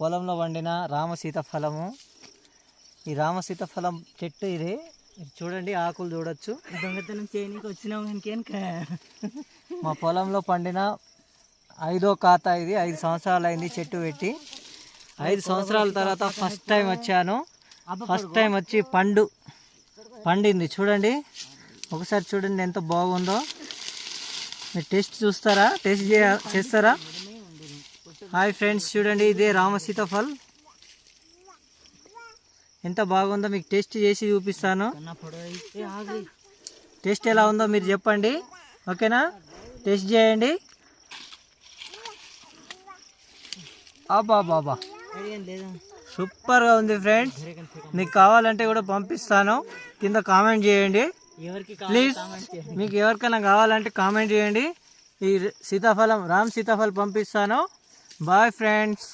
పొలంలో వండిన రామ సీతాఫలము. ఈ రామ సీతాఫలం చెట్టు ఇది చూడండి, ఆకులు చూడొచ్చు. దొంగతనం చేయనీకి వచ్చినాం. మా పొలంలో పండిన 5వ ఖాతా ఇది. 5 సంవత్సరాలు అయింది చెట్టు పెట్టి. 5 సంవత్సరాల తర్వాత ఫస్ట్ టైం వచ్చాను. ఫస్ట్ టైం వచ్చి పండింది చూడండి. ఒకసారి చూడండి ఎంత బాగుందో. మీరు టేస్ట్ చూస్తారా? టేస్ట్ చేస్తారా? హాయ్ ఫ్రెండ్స్, చూడండి ఇదే రామ సీతాఫల్. ఎంత బాగుందో మీకు టేస్ట్ చేసి చూపిస్తాను. టేస్ట్ ఎలా ఉందో మీరు చెప్పండి, ఓకేనా? టేస్ట్ చేయండి. బాబా సూపర్గా ఉంది ఫ్రెండ్స్. మీకు కావాలంటే కూడా పంపిస్తాను, కింద కామెంట్ చేయండి ప్లీజ్. మీకు ఎవరికైనా కావాలంటే కామెంట్ చేయండి. ఈ సీతాఫలం రామ్ సీతాఫలం పంపిస్తాను. Bye friends.